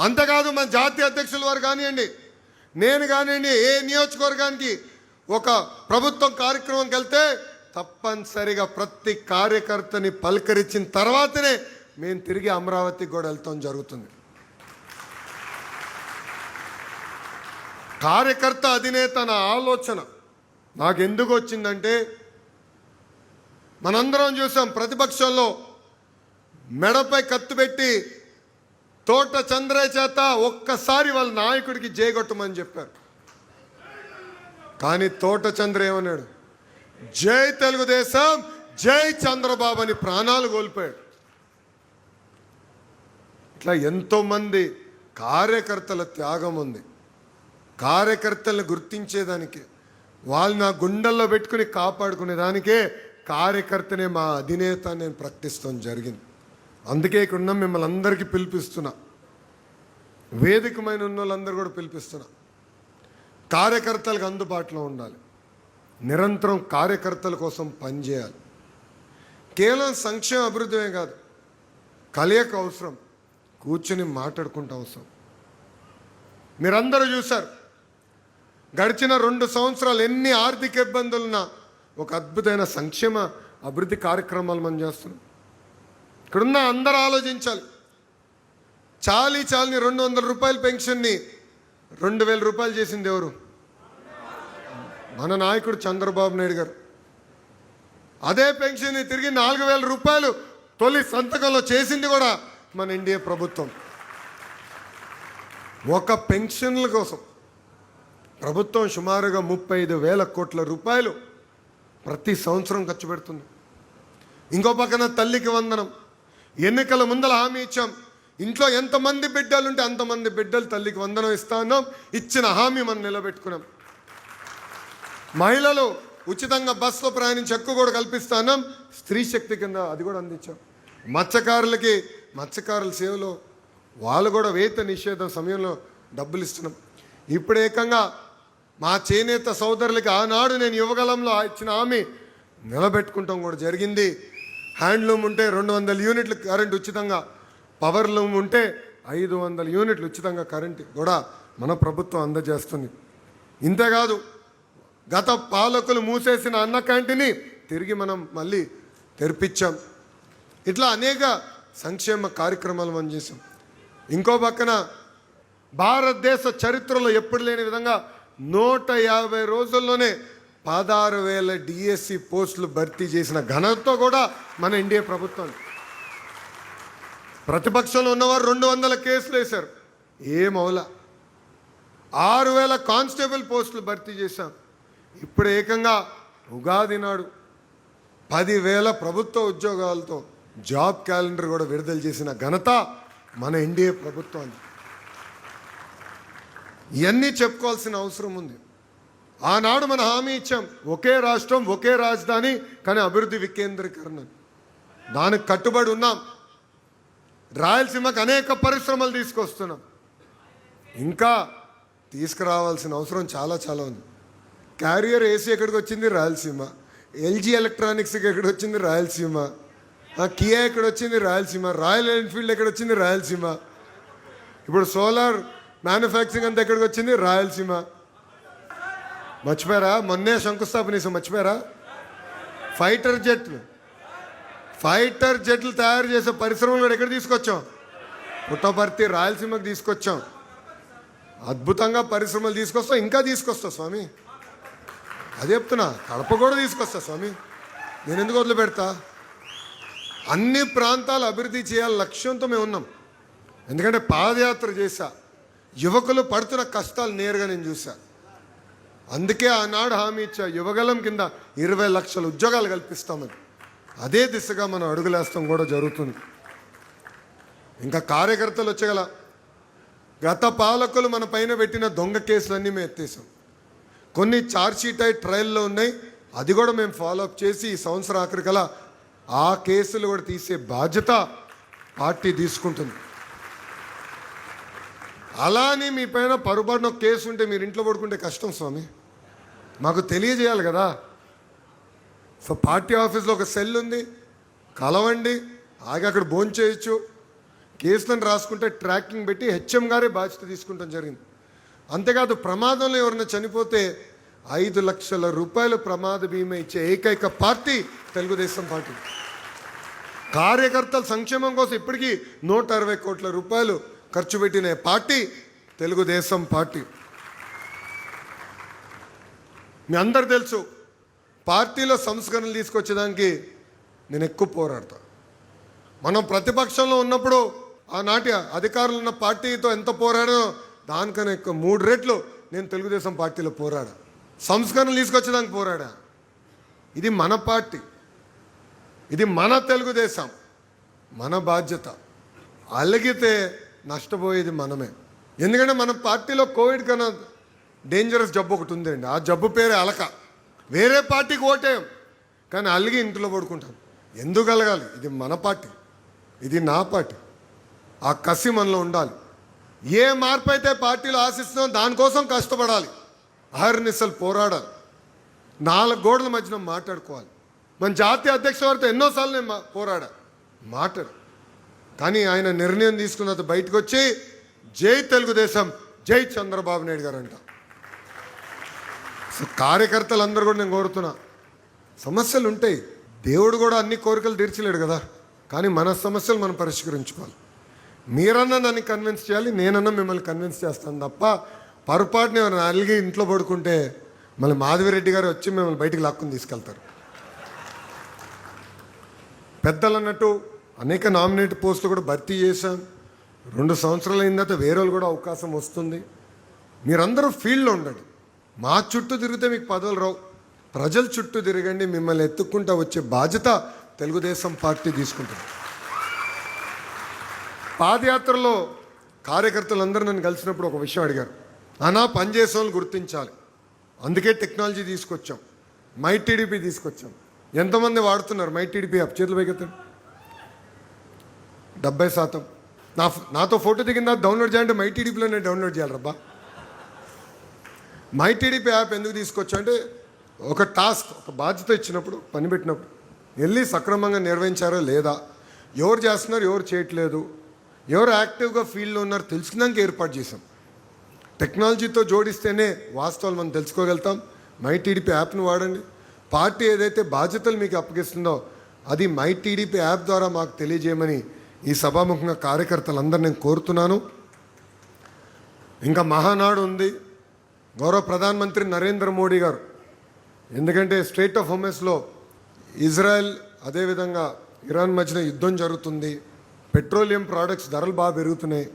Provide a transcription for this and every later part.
అంతేకాదు మన జాతీయ అధ్యక్షుల వారు కానివ్వండి, నేను కానివ్వండి, ఏ నియోజకవర్గానికి ఒక ప్రభుత్వం కార్యక్రమంకి వెళ్తే తప్పనిసరిగా ప్రతి కార్యకర్తని పలకరించిన తర్వాతనే మేము తిరిగి అమరావతికి కూడా వెళ్తాం జరుగుతుంది. కార్యకర్త అధినేత నా ఆలోచన నాకు ఎందుకు వచ్చిందంటే, మనందరం చూసాం ప్రతిపక్షంలో మెడపై కత్తి పెట్టి తోట చంద్రయ్య చేత ఒక్కసారి వాళ్ళ నాయకుడికి జయగొట్టమని చెప్పారు. కానీ తోట చంద్ర ఏమన్నాడు? జై తెలుగుదేశం, జై చంద్రబాబు అని ప్రాణాలు కోల్పోయాడు. ఇట్లా ఎంతోమంది కార్యకర్తల త్యాగం ఉంది. కార్యకర్తలను గుర్తించేదానికి, వాళ్ళు నా గుండెల్లో పెట్టుకుని కాపాడుకునేదానికే కార్యకర్తనే మా అధినేత నేను ప్రకటిస్తాం జరిగింది. అందుకే ఇక్కడ ఉన్న మిమ్మల్ని అందరికీ పిలిపిస్తున్నా, వేదికమైన ఉన్న వాళ్ళందరూ కూడా పిలిపిస్తున్నా. కార్యకర్తలకు అందుబాటులో ఉండాలి, నిరంతరం కార్యకర్తల కోసం పనిచేయాలి. కేవలం సంక్షేమ అభివృద్ధి కాదు, కలయిక అవసరం, కూర్చొని మాట్లాడుకుంటూ అవసరం. మీరందరూ చూశారు గడిచిన 2 సంవత్సరాలు ఎన్ని ఆర్థిక ఇబ్బందులున్నా ఒక అద్భుతమైన సంక్షేమ అభివృద్ధి కార్యక్రమాలు మనం చేస్తున్నాం. ఇక్కడున్న అందరూ ఆలోచించాలి. చాలని 200 రూపాయల పెన్షన్ని 2000 రూపాయలు చేసింది ఎవరు? మన నాయకుడు చంద్రబాబు నాయుడు గారు. అదే పెన్షన్ని తిరిగి 4000 రూపాయలు తొలి సంతకంలో చేసింది కూడా మన ఎన్డీఏ ప్రభుత్వం. ఒక పెన్షన్ల కోసం ప్రభుత్వం సుమారుగా 35,000 కోట్ల రూపాయలు ప్రతి సంవత్సరం ఖర్చు పెడుతుంది. ఇంకో పక్కన తల్లికి వందనం. ఎన్నికల ముందల హామీ ఇచ్చాం, ఇంట్లో ఎంతమంది బిడ్డలుంటే అంతమంది బిడ్డలు తల్లికి వందనం ఇస్తాన్నాం. ఇచ్చిన హామీ మనం నిలబెట్టుకున్నాం. మహిళలు ఉచితంగా బస్సులో ప్రయాణించి హక్కు కూడా కల్పిస్తాన్నాం. స్త్రీ శక్తి కింద అది కూడా అందించాం. మత్స్యకారులకి మత్స్యకారుల సేవలో వాళ్ళు కూడా వేత నిషేధం సమయంలో డబ్బులు ఇస్తున్నాం. ఇప్పుడు ఏకంగా మా చేనేత సోదరులకి ఆనాడు నేను యువగలంలో ఇచ్చిన హామీ నిలబెట్టుకుంటాం కూడా జరిగింది. హ్యాండ్లూమ్ ఉంటే 200 యూనిట్లు కరెంట్ ఉచితంగా, పవర్ లూమ్ ఉంటే 500 యూనిట్లు ఉచితంగా కరెంట్ కూడా మన ప్రభుత్వం అందజేస్తుంది. ఇంతేకాదు గత పాలకులు మూసేసిన అన్న క్యాంటీన్ని తిరిగి మనం మళ్ళీ తెరిపించాం. ఇట్లా అనేక సంక్షేమ కార్యక్రమాలు మనం చేసాం. ఇంకో పక్కన భారతదేశ చరిత్రలో ఎప్పుడు లేని విధంగా 150 రోజుల్లోనే 16,000 డిఎస్సి పోస్టులు భర్తీ చేసిన ఘనతతో కూడా మన ఎన్డీఏ ప్రభుత్వం. ప్రతిపక్షంలో ఉన్నవారు 200 కేసులు వేశారు, ఏమౌలా. 6,000 కానిస్టేబుల్ పోస్టులు భర్తీ చేశాం. ఇప్పుడు ఏకంగా ఉగాది నాడు 10,000 ప్రభుత్వ ఉద్యోగాలతో జాబ్ క్యాలెండర్ కూడా విడుదల చేసిన ఘనత మన ఎన్డీఏ ప్రభుత్వాన్ని. ఇవన్నీ చెప్పుకోవాల్సిన అవసరం ఉంది. ఆనాడు మన హామీ ఇచ్చాం, ఒకే రాష్ట్రం ఒకే రాజధాని కానీ అభివృద్ధి వికేంద్రీకరణ. దానికి కట్టుబడి ఉన్నాం. రాయలసీమకు అనేక పరిశ్రమలు తీసుకొస్తున్నాం. ఇంకా తీసుకురావాల్సిన అవసరం చాలా ఉంది. క్యారియర్ ఏసీ ఎక్కడికి వచ్చింది? రాయలసీమ. ఎల్జీ ఎలక్ట్రానిక్స్కి ఎక్కడికి వచ్చింది? రాయలసీమ. కియా ఎక్కడ వచ్చింది? రాయలసీమ. రాయల్ ఎన్ఫీల్డ్ ఎక్కడ వచ్చింది? రాయలసీమ. ఇప్పుడు సోలార్ మ్యానుఫ్యాక్చరింగ్ అంతా ఎక్కడికి వచ్చింది? రాయలసీమ. మర్చిపోయారా? మొన్నే శంకుస్థాపన చేసాం, మర్చిపోయారా? ఫైటర్ జెట్లు తయారు చేసే పరిశ్రమలు కూడా ఎక్కడ తీసుకొచ్చాం? పుట్టపర్తి, రాయలసీమకు తీసుకొచ్చాం. అద్భుతంగా పరిశ్రమలు తీసుకొస్తాం, ఇంకా తీసుకొస్తా స్వామి. అదే చెప్తున్నా, కడప కూడా తీసుకొస్తా స్వామి. నేను ఎందుకు వదిలిపెడతా? అన్ని ప్రాంతాలు అభివృద్ధి చేయాలి లక్ష్యంతో మేము ఉన్నాం. ఎందుకంటే పాదయాత్ర చేశా, యువకులు పడుతున్న కష్టాలు నేరుగా నేను చూసా. అందుకే ఆనాడు హామీ ఇచ్చా, యువగలం కింద 20 లక్షల ఉద్యోగాలు కల్పిస్తామని. అదే దిశగా మనం అడుగులేస్తాం కూడా జరుగుతుంది. ఇంకా కార్యకర్తలు వచ్చగల గత పాలకులు మన పైన పెట్టిన దొంగ కేసులన్నీ మేము ఎత్తేసాం. కొన్ని ఛార్జ్షీట్ అయి ట్రయల్లో ఉన్నాయి, అది కూడా మేము ఫాలోఅప్ చేసి ఈ సంవత్సరం ఆఖరికల్లా ఆ కేసులు కూడా తీసే బాధ్యత పార్టీ తీసుకుంటుంది. అలానే మీ పైన పొరపాటున కేసు ఉంటే మీరు ఇంట్లో పడుకుంటే కష్టం స్వామి, మాకు తెలియజేయాలి కదా. సో పార్టీ ఆఫీస్లో ఒక సెల్ ఉంది, కలవండి, ఆగి అక్కడ భోంచేయచ్చు. కేసులను రాసుకుంటే ట్రాకింగ్ పెట్టి హెచ్ఎం గారే బాధ్యత తీసుకుంటాం జరిగింది. అంతేకాదు ప్రమాదంలో ఎవరైనా చనిపోతే 5 లక్షల రూపాయలు ప్రమాద బీమా ఇచ్చే ఏకైక పార్టీ తెలుగుదేశం పార్టీ. కార్యకర్తల సంక్షేమం కోసం ఇప్పటికీ 160 కోట్ల రూపాయలు ఖర్చు పెట్టిన పార్టీ తెలుగుదేశం పార్టీ. మీ అందరు తెలుసు, పార్టీలో సంస్కరణలు తీసుకొచ్చేదానికి నేను ఎక్కువ పోరాడతా. మనం ప్రతిపక్షంలో ఉన్నప్పుడు ఆనాటి అధికారులు ఉన్న పార్టీతో ఎంత పోరాడో దానికన్నా ఎక్కువ 3 రెట్లు నేను తెలుగుదేశం పార్టీలో పోరాడా. సంస్కరణలు తీసుకొచ్చేదానికి పోరాడా. ఇది మన పార్టీ, ఇది మన తెలుగుదేశం, మన బాధ్యత. అలిగితే నష్టపోయేది మనమే. ఎందుకంటే మన పార్టీలో కోవిడ్ కన్నా డేంజరస్ జబ్బు ఒకటి ఉందండి. ఆ జబ్బు పేరే అలక. వేరే పార్టీకి ఓటేయం, కానీ అలిగి ఇంట్లో పడుకుంటాం. ఎందుకు అలగాలి? ఇది మన పార్టీ, ఇది నా పార్టీ. ఆ కసి మనలో ఉండాలి. ఏ మార్పు అయితే పార్టీలో ఆశిస్తున్నాం దానికోసం కష్టపడాలి, అహర్నిశలు పోరాడాలి, 4 గోడల మధ్యన మాట్లాడుకోవాలి. మన జాతీయ అధ్యక్ష వారితో ఎన్నోసార్లు నేను మాట్లాడు, కానీ ఆయన నిర్ణయం తీసుకున్న బయటకు వచ్చి జై తెలుగుదేశం, జై చంద్రబాబు నాయుడు గారు అంట. కార్యకర్తలందరూ కూడా నేను కోరుతున్నా, సమస్యలు ఉంటాయి, దేవుడు కూడా అన్ని కోరికలు తీర్చలేడు కదా, కానీ మన సమస్యలు మనం పరిష్కరించుకోవాలి. మీరన్నా నన్ను కన్విన్స్ చేయాలి, నేనన్నా మిమ్మల్ని కన్విన్స్ చేస్తాను తప్ప పొరపాటుని ఎవరైనా అలిగి ఇంట్లో పడుకుంటే మళ్ళీ మాధవిరెడ్డి గారు వచ్చి మిమ్మల్ని బయటికి లాక్కుని తీసుకెళ్తారు. పెద్దలు అన్నట్టు అనేక నామినేట్ పోస్టులు కూడా భర్తీ చేశాం. 2 సంవత్సరాలు అయిన తర్వాత వేరే వాళ్ళు కూడా అవకాశం వస్తుంది. మీరందరూ ఫీల్డ్లో ఉండండి. మా చుట్టూ తిరిగితే మీకు పదవులు రావు. ప్రజల చుట్టూ తిరగండి. మిమ్మల్ని ఎత్తుక్కుంటా వచ్చే బాధ్యత తెలుగుదేశం పార్టీ తీసుకుంటుంది. పాదయాత్రలో కార్యకర్తలందరూ నన్ను కలిసినప్పుడు ఒక విషయం అడిగారు, అన్నా పనిచేసే వాళ్ళు గుర్తించాలి, అందుకే టెక్నాలజీ తీసుకొచ్చాం, మై టీడీపీ తీసుకొచ్చాం. ఎంతమంది వాడుతున్నారు మై టీడీపీ యాప్? చేతులు పైకెత్తండి. 70%. నాతో ఫోటో దిగిందా డౌన్లోడ్ చేయాలంటే మై టీడీపీలోనే డౌన్లోడ్ చేయాలి రబ్బా. మై టీడీపీ యాప్ ఎందుకు తీసుకొచ్చా అంటే, ఒక టాస్క్, ఒక బాధ్యత ఇచ్చినప్పుడు, పని పెట్టినప్పుడు వెళ్ళి సక్రమంగా నిర్వహించారో లేదా, ఎవరు చేస్తున్నారు, ఎవరు చేయట్లేదు, ఎవరు యాక్టివ్గా ఫీల్డ్లో ఉన్నారు తెలుసుకున్నాక ఏర్పాటు చేసాం. టెక్నాలజీతో జోడిస్తేనే వాస్తవాలు మనం తెలుసుకోగలుగుతాం. మై టీడీపీ యాప్ను వాడండి. పార్టీ ఏదైతే బాధ్యతలు మీకు అప్పగిస్తుందో అది మై టీడీపీ యాప్ ద్వారా మాకు తెలియజేయమని ఈ సభాముఖంగా కార్యకర్తలందరూ నేను కోరుతున్నాను. ఇంకా మహానాడు ఉంది. గౌరవ ప్రధానమంత్రి నరేంద్ర మోడీ గారు, ఎందుకంటే స్టేట్ ఆఫ్ హోమ్స్లో ఇజ్రాయెల్ అదేవిధంగా ఇరాన్ మధ్యన యుద్ధం జరుగుతుంది, పెట్రోలియం ప్రోడక్ట్స్ ధరలు బాగా పెరుగుతున్నాయి,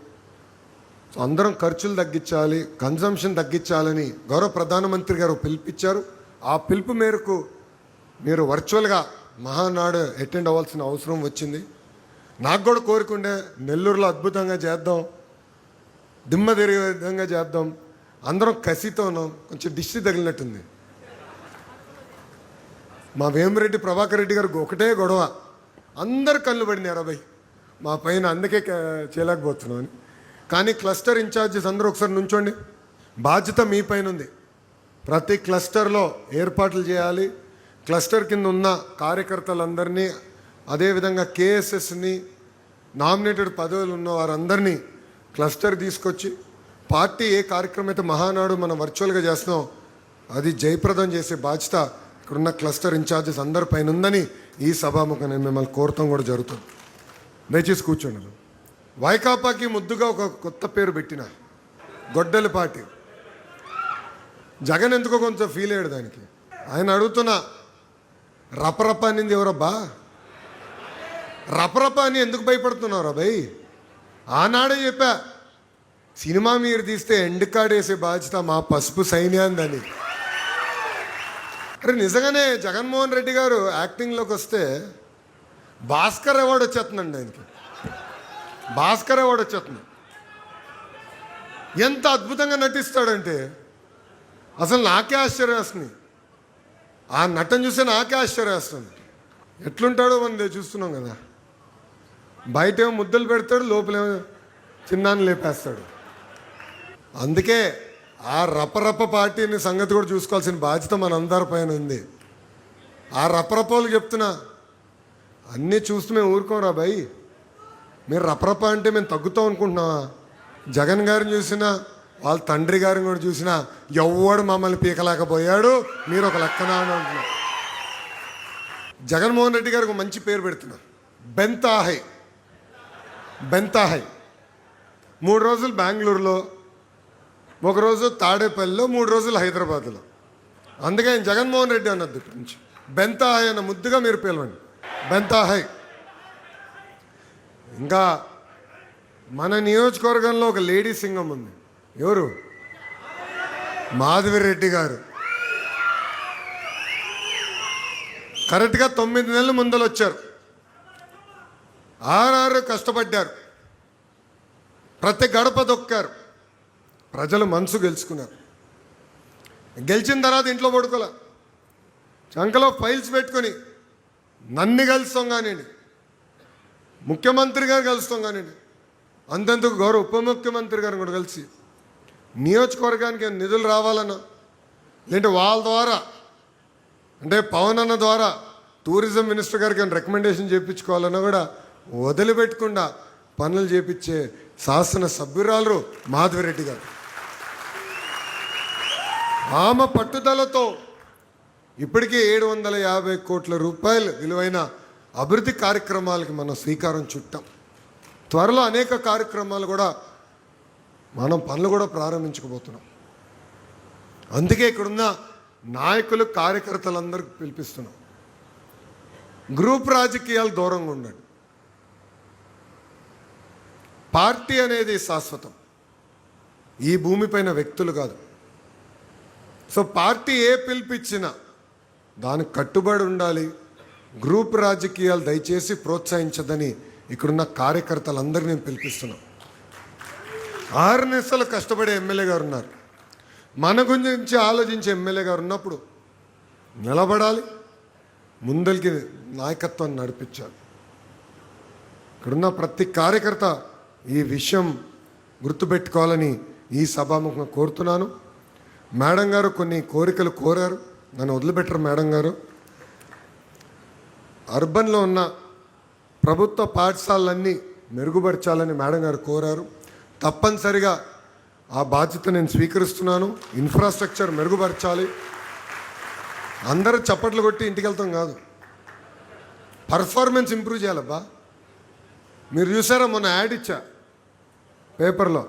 సో అందరం ఖర్చులు తగ్గించాలి, కన్జంప్షన్ తగ్గించాలని గౌరవ ప్రధానమంత్రి గారు పిలుపిచ్చారు. ఆ పిలుపు మేరకు మీరు వర్చువల్గా మహానాడు అటెండ్ అవ్వాల్సిన అవసరం వచ్చింది. నాకు కూడా కోరుకుండే నెల్లూరులో అద్భుతంగా చేద్దాం, దిమ్మ తిరిగే విధంగా చేద్దాం. అందరం కసితో ఉన్నాం. కొంచెం దిష్టి తగిలినట్టుంది. మా వేమిరెడ్డి ప్రభాకర్ రెడ్డి గారికి ఒకటే గొడవ, అందరు కళ్ళు పడినారు అబ్బాయి మా పైన, అందుకే చేయలేకపోతున్నాం అని. కానీ క్లస్టర్ ఇన్ఛార్జెస్ అందరూ ఒకసారి నుంచోండి. బాధ్యత మీ పైన ఉంది. ప్రతి క్లస్టర్లో ఏర్పాట్లు చేయాలి. క్లస్టర్ కింద ఉన్న కార్యకర్తలందరినీ, అదేవిధంగా కేఎస్ఎస్ని, నామినేటెడ్ పదవులు ఉన్న వారందరినీ క్లస్టర్ తీసుకొచ్చి పార్టీ ఏ కార్యక్రమం అయితే మహానాడు మనం వర్చువల్గా చేస్తున్నాం అది జయప్రదం చేసే బాధ్యత ఇక్కడున్న క్లస్టర్ ఇన్ఛార్జెస్ అందరి పైన ఉందని ఈ సభాముఖం నేను మిమ్మల్ని కోరటం కూడా జరుగుతుంది. దయచేసి కూర్చోండి. వైకాపాకి ముద్దుగా ఒక కొత్త పేరు పెట్టిన గొడ్డలి పార్టీ. జగన్ ఎందుకో కొంచెం ఫీల్ అయ్యాడు దానికి. ఆయన అడుగుతున్నా, రపరప అనింది ఎవరబ్బా? రపరప అని ఎందుకు భయపడుతున్నావు రా భయ్? ఆనాడే చెప్పా, సినిమా మీరు తీస్తే ఎండ్ కార్డ్ వేసే బాధ్యత మా పసుపు సైన్యాందని. అరే నిజంగానే జగన్మోహన్ రెడ్డి గారు యాక్టింగ్లోకి వస్తే భాస్కర్ అవార్డు వచ్చేస్తుందండి ఆయనకి. భాస్కర్ అవార్డు వచ్చేస్తుంది. ఎంత అద్భుతంగా నటిస్తాడంటే అసలు నాకే ఆశ్చర్యం వేస్తుంది. ఆ నటన చూస్తే నాకే ఆశ్చర్యం వేస్తుంది. ఎట్లుంటాడో మనం చూస్తున్నాం కదా. బయటేమో ముద్దలు పెడతాడు, లోపలేమో చిన్నాన్ని లేపేస్తాడు. అందుకే ఆ రపరప పార్టీని సంగతి కూడా చూసుకోవాల్సిన బాధ్యత మనందరి పైన ఉంది. ఆ రపరపోలు చెప్తున్నా, అన్నీ చూస్తూ మేము ఊరుకోరా భయ్. మీరు రపరప అంటే మేము తగ్గుతాం అనుకుంటున్నావా? జగన్ గారిని చూసినా వాళ్ళ తండ్రి గారిని కూడా చూసినా ఎవ్వడు మమ్మల్ని పీకలేకపోయాడు, మీరు ఒక లెక్కన అని అంటున్నారు. జగన్మోహన్ రెడ్డి గారికి ఒక మంచి పేరు పెడుతున్నారు, బెంతాహై. బెంతాహై 3 రోజులు బెంగళూరులో, 1 రోజు తాడేపల్లిలో, 3 రోజులు హైదరాబాద్లో. అందుకే ఆయన జగన్మోహన్ రెడ్డి అన్నది ఇప్పటి నుంచి బెంతాహై అన్న ముద్దుగా మీరు పిలవండి, బెంతాహై. ఇంకా మన నియోజకవర్గంలో ఒక లేడీ సింగం ఉంది. ఎవరు? మాధవిరెడ్డి గారు. కరెక్ట్గా 9 నెలల ముందలు వచ్చారు. 6 కష్టపడ్డారు, ప్రతి గడప దొక్కారు, ప్రజలు మనసు గెలుచుకున్నారు. గెలిచిన తర్వాత ఇంట్లో పడుకోలే, చంకలో ఫైల్స్ పెట్టుకొని నన్ను కలుస్తాం కానివ్వండి, ముఖ్యమంత్రి గారు కలుస్తాం కానివ్వండి, అంతెందుకు గౌరవ ఉప ముఖ్యమంత్రి గారిని కూడా కలిసి నియోజకవర్గానికి నిధులు రావాలన్నా, లేదంటే వాళ్ళ ద్వారా అంటే పవన్ అన్న ద్వారా టూరిజం మినిస్టర్ గారికి రికమెండేషన్ చేయించుకోవాలన్నా కూడా వదిలిపెట్టకుండా పనులు చేపించే శాసన సభ్యురాలు మాధవిరెడ్డి గారు. ఆమె పట్టుదలతో ఇప్పటికే 750 కోట్ల రూపాయలు విలువైన అభివృద్ధి కార్యక్రమాలకి మనం శ్రీకారం చుట్టాం. త్వరలో అనేక కార్యక్రమాలు కూడా మనం పనులు కూడా ప్రారంభించకపోతున్నాం. అందుకే ఇక్కడున్న నాయకులు కార్యకర్తలందరికీ పిలిపిస్తున్నాం, గ్రూప్ రాజకీయాలు దూరంగా ఉండండి. పార్టీ అనేది శాశ్వతం, ఈ భూమిపైన వ్యక్తులు కాదు. సో పార్టీ ఏ పిలిపించినా దానికి కట్టుబడి ఉండాలి. గ్రూప్ రాజకీయాలు దయచేసి ప్రోత్సహించదని ఇక్కడున్న కార్యకర్తలందరినీ నేను పిలిపిస్తున్నాం. 6 నిమిషాలు కష్టపడే ఎమ్మెల్యే గారు ఉన్నారు. మన గురించి ఆలోచించే ఎమ్మెల్యే గారు ఉన్నప్పుడు నిలబడాలి, ముందరికి నాయకత్వాన్ని నడిపించాలి. ఇక్కడున్న ప్రతి కార్యకర్త ఈ విషయం గుర్తుపెట్టుకోవాలని ఈ సభాముఖంగా కోరుతున్నాను. మేడం గారు కొన్ని కోరికలు కోరారు, నన్ను వదిలిపెట్టరు మేడం గారు. అర్బన్లో ఉన్న ప్రభుత్వ పాఠశాలలన్నీ మెరుగుపరచాలని మేడం గారు కోరారు. తప్పనిసరిగా ఆ బాధ్యత నేను స్వీకరిస్తున్నాను. ఇన్ఫ్రాస్ట్రక్చర్ మెరుగుపరచాలి. అందరూ చప్పట్లు కొట్టి ఇంటికి వెళ్తాం కాదు, పర్ఫార్మెన్స్ ఇంప్రూవ్ చేయాలబ్బా. మీరు చూసారా, మొన్న యాడ్ ఇచ్చా పేపర్లో,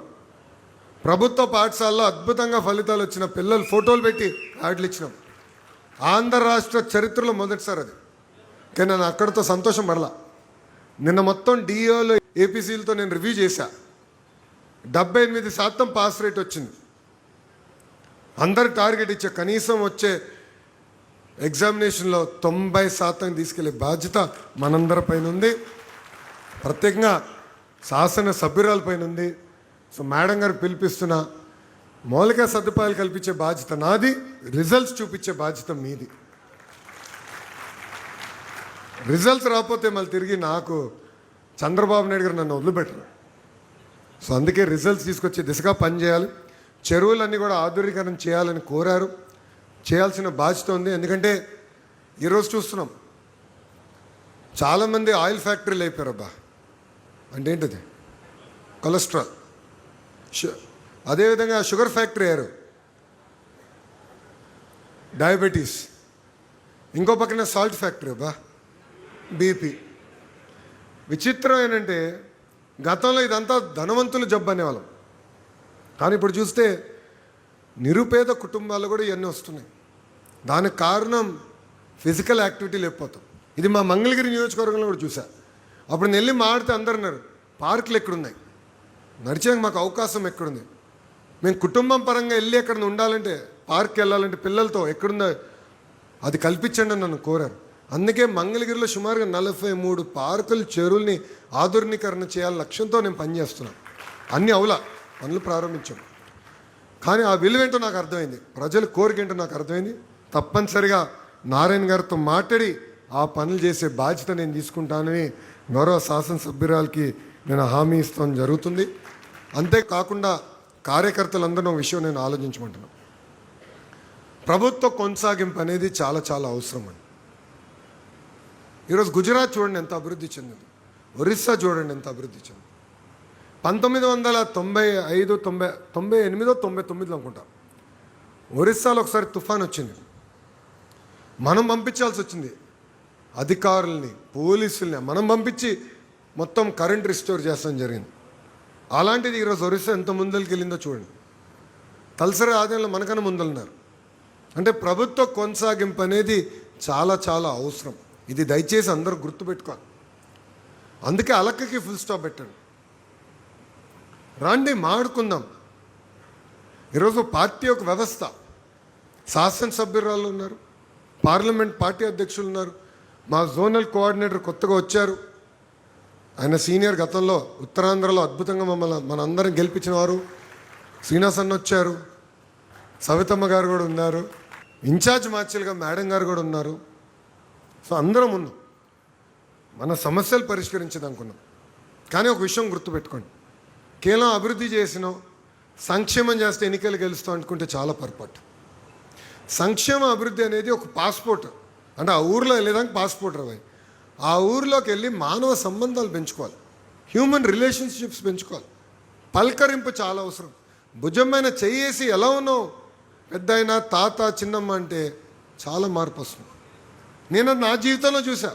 ప్రభుత్వ పాఠశాలలో అద్భుతంగా ఫలితాలు వచ్చిన పిల్లలు ఫోటోలు పెట్టి యాడ్లు ఇచ్చినాం. ఆంధ్ర రాష్ట్ర చరిత్రలో మొదటిసారి అది. కానీ నేను అక్కడితో సంతోషం పడలా. నిన్న మొత్తం డిఓలో ఏపీసీలతో నేను రివ్యూ చేశా. 78% పాస్ రేట్ వచ్చింది. అందరు టార్గెట్ ఇచ్చే కనీసం వచ్చే ఎగ్జామినేషన్లో 90% తీసుకెళ్లే బాధ్యత మనందరిపైన ఉంది, ప్రత్యేకంగా శాసన సభ్యురాలపైన ఉంది. సో మేడం గారు పిలిపిస్తున్న మౌలిక సదుపాయాలు కల్పించే బాధ్యత నాది, రిజల్ట్స్ చూపించే బాధ్యత మీది. రిజల్ట్స్ రాకపోతే మళ్ళీ తిరిగి నాకు చంద్రబాబు నాయుడు గారు నన్ను వదిలిపెట్టరు. సో అందుకే రిజల్ట్స్ తీసుకొచ్చే దిశగా పనిచేయాలి. చెరువులన్నీ కూడా ఆధునీకరణ చేయాలని కోరారు, చేయాల్సిన బాధ్యత ఉంది. ఎందుకంటే ఈరోజు చూస్తున్నాం చాలామంది ఆయిల్ ఫ్యాక్టరీలు అయిపోయారు. అబ్బా అంటే ఏంటది? కొలెస్ట్రాల్. అదేవిధంగా షుగర్ ఫ్యాక్టరీ అయ్యారు, డయాబెటీస్. ఇంకో పక్కన సాల్ట్ ఫ్యాక్టరీ, అబ్బా బీపీ. విచిత్రం ఏంటంటే గతంలో ఇదంతా ధనవంతులు జబ్బు అనేవాళ్ళం, కానీ ఇప్పుడు చూస్తే నిరుపేద కుటుంబాలు కూడా ఇవన్నీ వస్తున్నాయి. దానికి కారణం ఫిజికల్ యాక్టివిటీ లేకపోతాం. ఇది మా మంగళగిరి నియోజకవర్గంలో కూడా చూసా. అప్పుడు నేను వెళ్ళి మాడితే అందరు అన్నారు, పార్కులు ఎక్కడున్నాయి, నడిచేందుకు మాకు అవకాశం ఎక్కడుంది, మేము కుటుంబం పరంగా వెళ్ళి ఎక్కడ ఉండాలంటే, పార్క్కి వెళ్ళాలంటే పిల్లలతో ఎక్కడుందో అది కల్పించండి అని నన్ను కోరారు. అందుకే మంగళగిరిలో సుమారుగా 43 పార్కులు, చెరువుల్ని ఆధునీకరణ చేయాలని లక్ష్యంతో నేను పనిచేస్తున్నాను. అన్నీ అవులా పనులు ప్రారంభించాం. కానీ ఆ విలువేంటో నాకు అర్థమైంది, ప్రజల కోరిక ఏంటో నాకు అర్థమైంది. తప్పనిసరిగా నారాయణ గారితో మాట్లాడి ఆ పనులు చేసే బాధ్యత నేను తీసుకుంటానని గౌరవ శాసనసభ్యురాలకి నేను హామీ ఇస్తాం జరుగుతుంది. అంతేకాకుండా కార్యకర్తలందరూ విషయం నేను ఆలోచించమంటున్నాను. ప్రభుత్వ కొనసాగింపు అనేది చాలా చాలా అవసరం అండి. ఈరోజు గుజరాత్ చూడండి ఎంత అభివృద్ధి చెందింది. ఒరిస్సా చూడండి ఎంత అభివృద్ధి చెంది 1995, 98, 99 అనుకుంటా ఒరిస్సాలో ఒకసారి తుఫాన్ వచ్చింది. మనం పంపించాల్సి వచ్చింది అధికారుల్ని, పోలీసుల్ని మనం పంపించి మొత్తం కరెంట్ రిస్టోర్ చేస్తాం జరిగింది. అలాంటిది ఈరోజు ఒరిస్సా ఎంత ముందరికి వెళ్ళిందో చూడండి. తలసరి ఆదాయంలో మనకన్నా ముందలున్నారు. అంటే ప్రభుత్వ కొనసాగింపు అనేది చాలా చాలా అవసరం. ఇది దయచేసి అందరూ గుర్తుపెట్టుకోవాలి. అందుకే అలక్కకి ఫుల్ స్టాప్ పెట్టండి. రండి మాట్లాడుకుందాం. ఈరోజు పార్టీ ఒక వ్యవస్థ, శాసనసభ్యురాలు ఉన్నారు, పార్లమెంట్ పార్టీ అధ్యక్షులు ఉన్నారు, మా జోనల్ కోఆర్డినేటర్ కొత్తగా వచ్చారు. ఆయన సీనియర్, గతంలో ఉత్తరాంధ్రలో అద్భుతంగా మనందరం గెలిపించిన వారు. శ్రీనివాస్ అన్న వచ్చారు, సవితమ్మ గారు కూడా ఉన్నారు, ఇన్ఛార్జ్ మార్చిలుగా మేడం గారు కూడా ఉన్నారు. సో అందరం ఉన్నాం, మన సమస్యలు పరిష్కరించేదనుకున్నాం. కానీ ఒక విషయం గుర్తుపెట్టుకోండి, కేవలం అభివృద్ధి చేసినాం, సంక్షేమం చేస్తే ఎన్నికలు గెలుస్తాం అనుకుంటే చాలా పొరపాటు. సంక్షేమ అభివృద్ధి అనేది ఒక పాస్పోర్ట్. అంటే ఆ ఊర్లో వెళ్ళేదానికి పాస్పోర్ట్ రవి. ఆ ఊరిలోకి వెళ్ళి మానవ సంబంధాలు పెంచుకోవాలి, హ్యూమన్ రిలేషన్షిప్స్ పెంచుకోవాలి. పలకరింపు చాలా అవసరం. భుజమైన చెయ్యేసి ఎలా ఉన్నావు పెద్ద అయినా, తాత, చిన్నమ్మ అంటే చాలా మార్పు వస్తుంది. నేను నా జీవితంలో చూసా.